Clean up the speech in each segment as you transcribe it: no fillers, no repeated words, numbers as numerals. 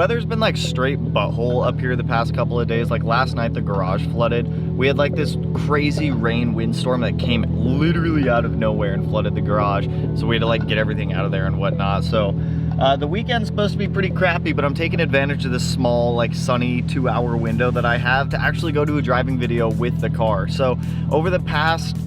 Weather's been like straight butthole up here the past couple of days. Like last night the garage flooded. We had like this crazy rain windstorm that came literally out of nowhere and flooded the garage. So we had to like get everything out of there and whatnot. So the weekend's supposed to be pretty crappy, but I'm taking advantage of this small, like sunny 2-hour window that I have to actually go do a driving video with the car. So over the past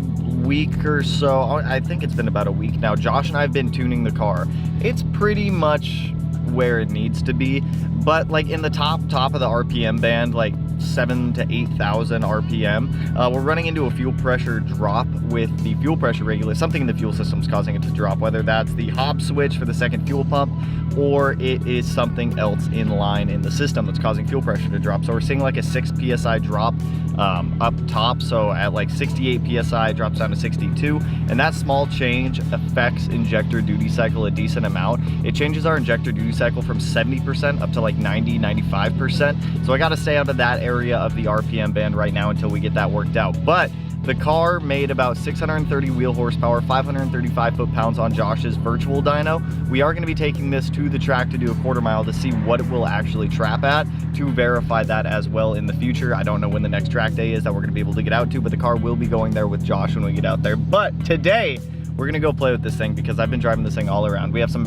week or so, I think it's been about a week now, Josh and I have been tuning the car. It's pretty much where it needs to be, but like in the top of the RPM band, like 7,000 to 8,000 RPM. We're running into a fuel pressure drop with the fuel pressure regulator. Something in the fuel system is causing it to drop, whether that's the hob switch for the second fuel pump or it is something else in line in the system that's causing fuel pressure to drop. So we're seeing like a 6 psi drop up top, so at like 68 psi it drops down to 62, and that small change affects injector duty cycle a decent amount. It changes our injector duty cycle from 70% up to like 90-95%. So I got to stay out of that area of the RPM band right now until we get that worked out. But the car made about 630 wheel horsepower, 535 foot-pounds on Josh's virtual dyno. We are going to be taking this to the track to do a quarter mile to see what it will actually trap at, to verify that as well in the future. I don't know when the next track day is that we're going to be able to get out to, but the car will be going there with Josh when we get out there. But today, we're gonna go play with this thing because I've been driving this thing all around. We have some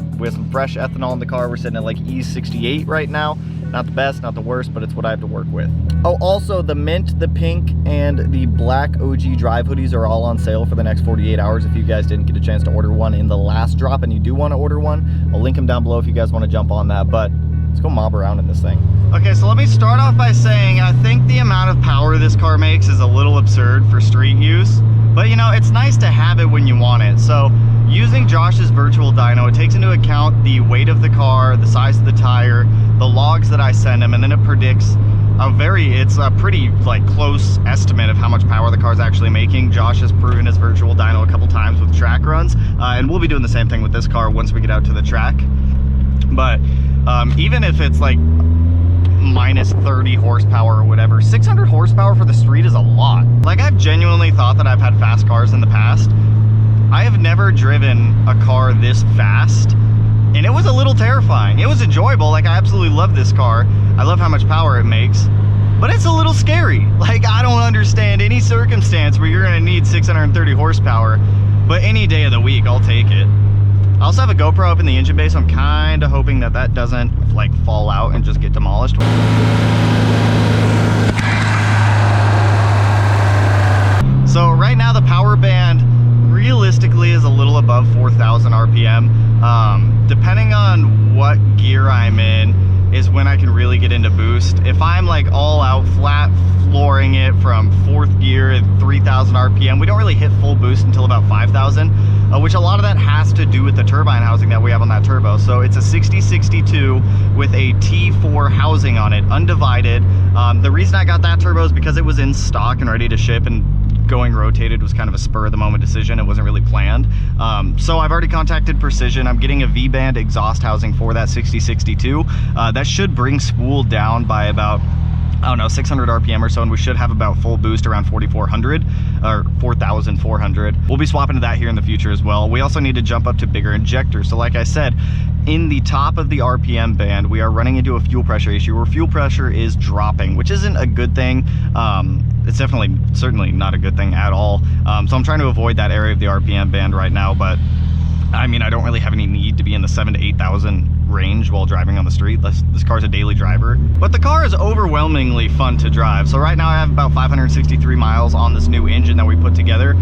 fresh ethanol in the car. We're sitting at like E68 right now. Not the best, not the worst, but it's what I have to work with. Oh, also the mint, the pink, and the black OG drive hoodies are all on sale for the next 48 hours. If you guys didn't get a chance to order one in the last drop and you do want to order one, I'll link them down below if you guys want to jump on that. But let's go mob around in this thing. Okay, so let me start off by saying I think the amount of power this car makes is a little absurd for street use. But you know, it's nice to have it when you want it. So using Josh's virtual dyno, it takes into account the weight of the car, the size of the tire, the logs that I send him, and then it predicts it's a pretty like close estimate of how much power the car's actually making. Josh has proven his virtual dyno a couple times with track runs, and we'll be doing the same thing with this car once we get out to the track. But even if it's like minus 30 horsepower or whatever, 600 horsepower for the street is a lot. Like, I've genuinely thought that I've had fast cars in the past. I have never driven a car this fast, and it was a little terrifying. It was enjoyable. Like, I absolutely love this car. I love how much power it makes, but it's a little scary. Like, I don't understand any circumstance where you're gonna need 630 horsepower, but any day of the week, I'll take it. I also have a GoPro up in the engine bay, so I'm kind of hoping that that doesn't like fall out and just get demolished. So right now the power band realistically is a little above 4,000 RPM. Depending on what gear I'm in is when I can really get into boost. If I'm like all out flat flooring it from 4th gear at 3,000 RPM, we don't really hit full boost until about 5,000, which a lot of that has to do with the turbine housing that we have on that turbo. So it's a 6062 with a T4 housing on it, undivided. The reason I got that turbo is because it was in stock and ready to ship, and going rotated was kind of a spur of the moment decision. It wasn't really planned. So I've already contacted Precision. I'm getting a V-band exhaust housing for that 6062. That should bring spool down by about, I don't know, 600 RPM or so, and we should have about full boost around 4,400 or 4,400. We'll be swapping to that here in the future as well. We also need to jump up to bigger injectors. So like I said, in the top of the RPM band, we are running into a fuel pressure issue where fuel pressure is dropping, which isn't a good thing. It's certainly not a good thing at all. So I'm trying to avoid that area of the RPM band right now, but I mean, I don't really have any need to be in the 7,000 to 8,000 range while driving on the street. This car's a daily driver, but the car is overwhelmingly fun to drive. So right now I have about 563 miles on this new engine that we put together.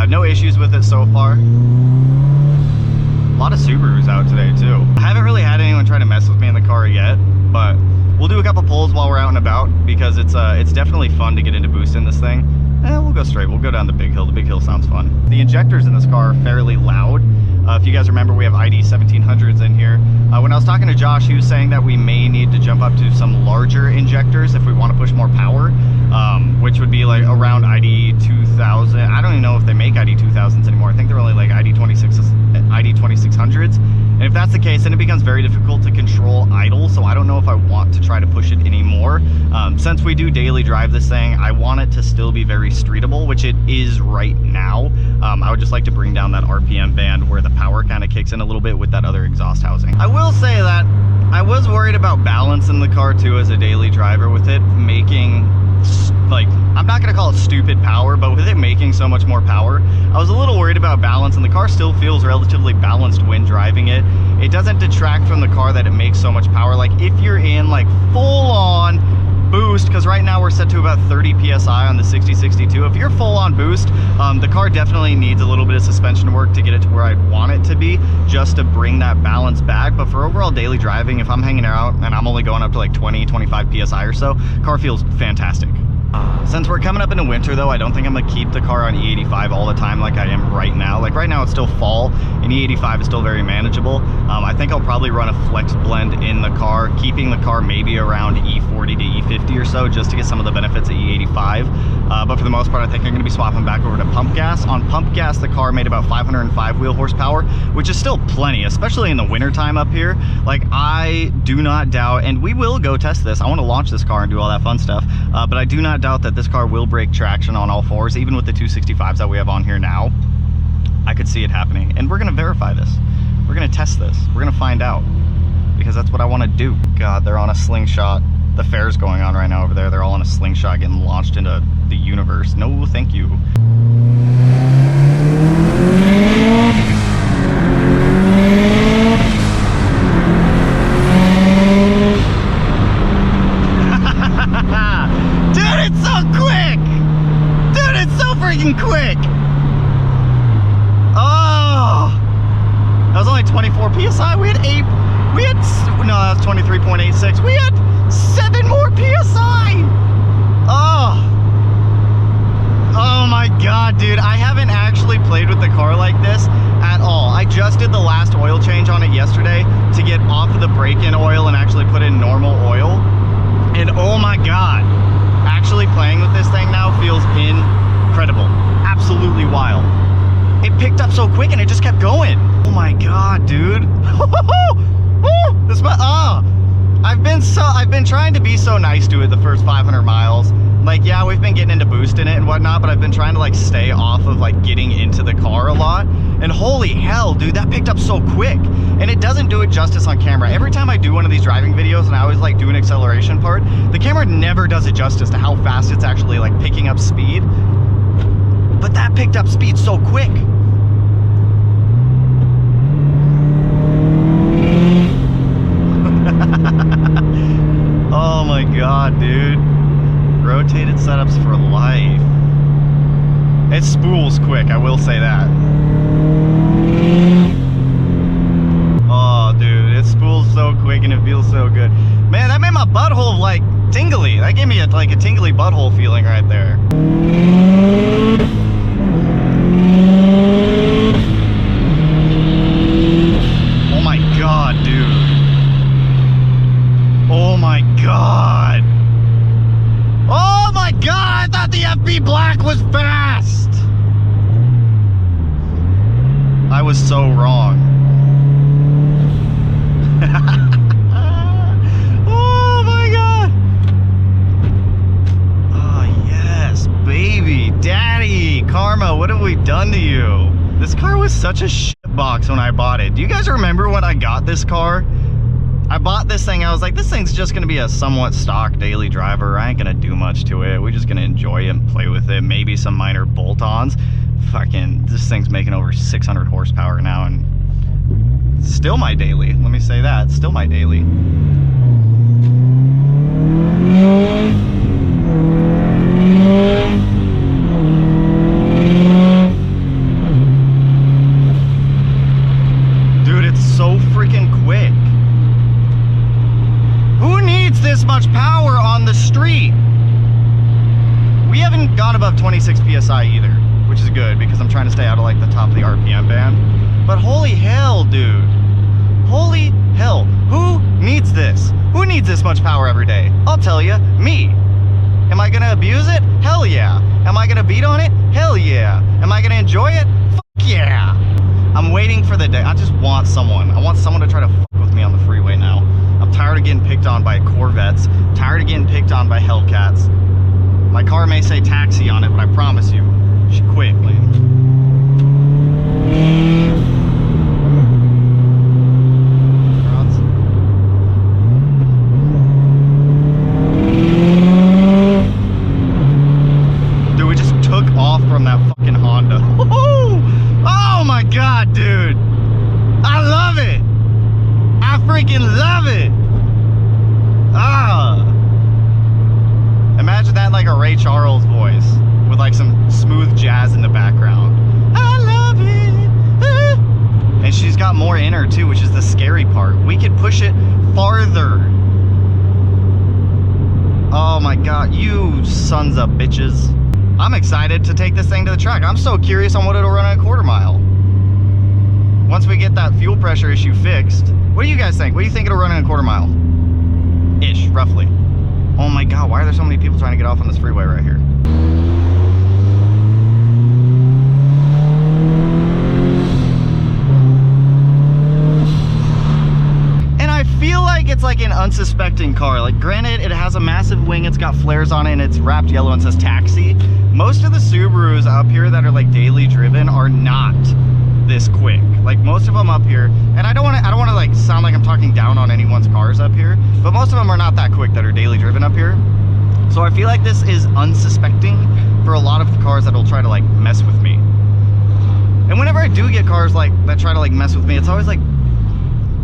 No issues with it so far. A lot of Subarus out today too. I haven't really had anyone try to mess with me in the car yet, but we'll do a couple pulls while we're out and about because it's definitely fun to get into boost in this thing. We'll go straight. We'll go down the big hill. The big hill sounds fun. The injectors in this car are fairly loud. If you guys remember, we have ID 1700s in here. When I was talking to Josh, he was saying that we may need to jump up to some larger injectors if we want to push more power, which would be like around ID 2000. I don't even know if they make ID 2000s anymore. I think they're only like ID 2600s. And if that's the case, then it becomes very difficult to control idle. So I don't know if I want to try to push it anymore. Since we do daily drive this thing, I want it to still be very streetable, which it is right now. I would just like to bring down that RPM band where the power kind of kicks in a little bit with that other exhaust housing. I will say that I was worried about balance in the car too as a daily driver, with it making, like, I'm not gonna call it stupid power, but with it making so much more power, I was a little worried about balance, and the car still feels relatively balanced when driving it. It doesn't detract from the car that it makes so much power. Like if you're in like full on boost, because right now we're set to about 30 psi on the 6062. If you're full on boost, the car definitely needs a little bit of suspension work to get it to where I'd want it to be, just to bring that balance back. But for overall daily driving, if I'm hanging out and I'm only going up to like 20, 25 psi or so, car feels fantastic. Since we're coming up into winter though, I don't think I'm gonna keep the car on E85 all the time like I am right now. Like right now it's still fall and E85 is still very manageable. I think I'll probably run a flex blend in the car, keeping the car maybe around E40 to E50 or so, just to get some of the benefits of E85. But for the most part, I think I'm gonna be swapping back over to pump gas. On pump gas, the car made about 505 wheel horsepower, which is still plenty, especially in the winter time up here. Like I do not doubt, and we will go test this. I wanna launch this car and do all that fun stuff, but I do not doubt that this car will break traction on all fours, even with the 265s that we have on here now. I could see it happening, and we're gonna verify this. We're gonna test this. We're gonna find out, because that's what I wanna do. God, they're on a slingshot. The fair's going on right now over there. They're all in a slingshot getting launched into the universe. No, thank you. Quick! Oh! That was only 24 psi. No, that was 23.86. We had 7 more psi! Oh! Oh my god, dude. I haven't actually played with the car like this at all. I just did the last oil change on it yesterday to get off of the break-in oil and actually put in normal oil. And oh my god. Actually playing with this thing now feels incredible. Absolutely wild. It picked up so quick and it just kept going. Oh my god, dude. I've been trying to be so nice to it the first 500 miles. Like, yeah, we've been getting into boosting it and whatnot, but I've been trying to like stay off of like getting into the car a lot. And holy hell, dude, that picked up so quick. And it doesn't do it justice on camera. Every time I do one of these driving videos and I always like do an acceleration part, the camera never does it justice to how fast it's actually like picking up speed. But that picked up speed so quick. Oh my god, dude. Rotated setups for life. It spools quick, I will say that. Oh, dude, it spools so quick and it feels so good. Man, that made my butthole like tingly. That gave me like a tingly butthole feeling right there. Oh my god, dude. Oh my god. Oh my god, I thought the FB Black was fast. I was so wrong. Oh my god. Oh yes, baby, daddy, karma, what have we done to you? This car was such a shit box when I bought it. Do you guys remember when I got this car? I bought this thing, I was like, this thing's just gonna be a somewhat stock daily driver. I ain't gonna do much to it. We're just gonna enjoy it and play with it. Maybe some minor bolt-ons. Fucking, this thing's making over 600 horsepower now and still my daily. Let me say that, still my daily. Dude, it's so freaking quick. Who needs this much power on the street? We haven't gone above 26 psi either, which is good because I'm trying to stay out of like the top of the RPM band. But holy hell, dude. Holy hell. Who needs this? Who needs this much power every day? I'll tell you, me. Am I gonna abuse it? Hell yeah. Am I gonna beat on it? Hell yeah. Am I gonna enjoy it? Fuck yeah. I'm waiting for the day. I just want someone. I want someone to try to fuck with me on the freeway now. I'm tired of getting picked on by Corvettes. Tired of getting picked on by Hellcats. My car may say taxi on it, but I promise you, she quit, Lane. winter too, which is the scary part. We could push it farther. Oh my God, you sons of bitches. I'm excited to take this thing to the track. I'm so curious on what it'll run at a quarter mile. Once we get that fuel pressure issue fixed. What do you guys think? What do you think it'll run in a quarter mile? Ish, roughly. Oh my God, why are there so many people trying to get off on this freeway right here? It's like an unsuspecting car. Like, granted, it has a massive wing, it's got flares on it, and it's wrapped yellow and says taxi. Most of the Subarus up here that are like daily driven are not this quick. Like, most of them up here, and I don't want to like sound like I'm talking down on anyone's cars up here, but most of them are not that quick that are daily driven up here. So I feel like this is unsuspecting for a lot of the cars that'll try to like mess with me. And whenever I do get cars like that try to like mess with me, it's always like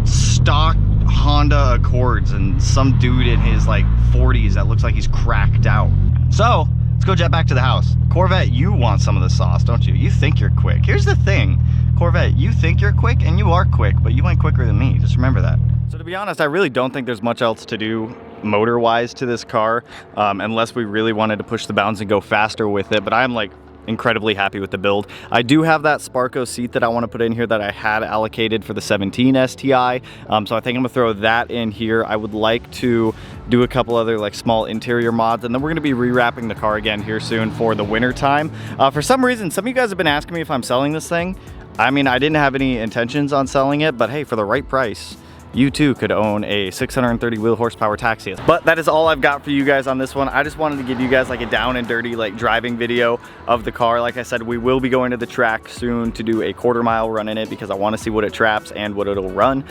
stock Honda Accords and some dude in his like 40s that looks like he's cracked out. So let's go jet back to the house. Corvette, you want some of the sauce, don't you? You think you're quick. Here's the thing, Corvette, you think you're quick, and you are quick, but you ain't quicker than me. Just remember that. So to be honest, I really don't think there's much else to do motor-wise to this car, unless we really wanted to push the bounds and go faster with it. But I'm like incredibly happy with the build. I do have that Sparco seat that I want to put in here that I had allocated for the 17 STI. So I think I'm gonna throw that in here. I would like to do a couple other like small interior mods, and then we're gonna be rewrapping the car again here soon for the winter time. For some reason, some of you guys have been asking me if I'm selling this thing. I mean, I didn't have any intentions on selling it, but hey, for the right price, you too could own a 630 wheel horsepower taxi. But that is all I've got for you guys on this one. I just wanted to give you guys like a down and dirty like driving video of the car. Like I said, we will be going to the track soon to do a quarter mile run in it because I want to see what it traps and what it'll run.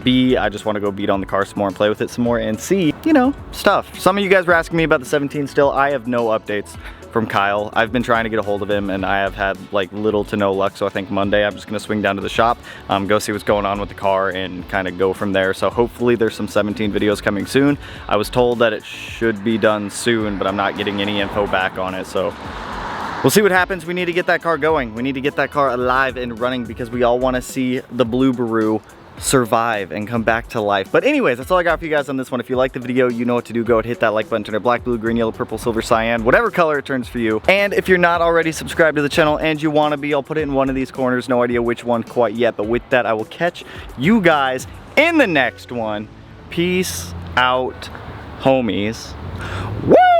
B, I just want to go beat on the car some more and play with it some more. And C, you know, stuff. Some of you guys were asking me about the 17 still. I have no updates from Kyle. I've been trying to get a hold of him and I have had like little to no luck. So I think Monday I'm just gonna swing down to the shop, go see what's going on with the car and kind of go from there. So hopefully there's some 17 videos coming soon. I was told that it should be done soon, but I'm not getting any info back on it. So we'll see what happens. We need to get that car going. We need to get that car alive and running because we all want to see the Blue Baru survive and come back to life. But anyways, that's all I got for you guys on this one. If you like the video, you know what to do. Go ahead, hit that like button, turn it black, blue, green, yellow, purple, silver, cyan, whatever color it turns for you. And if you're not already subscribed to the channel and you want to be, I'll put it in one of these corners. No idea which one quite yet, but with that, I will catch you guys in the next one. Peace out, homies. Woo!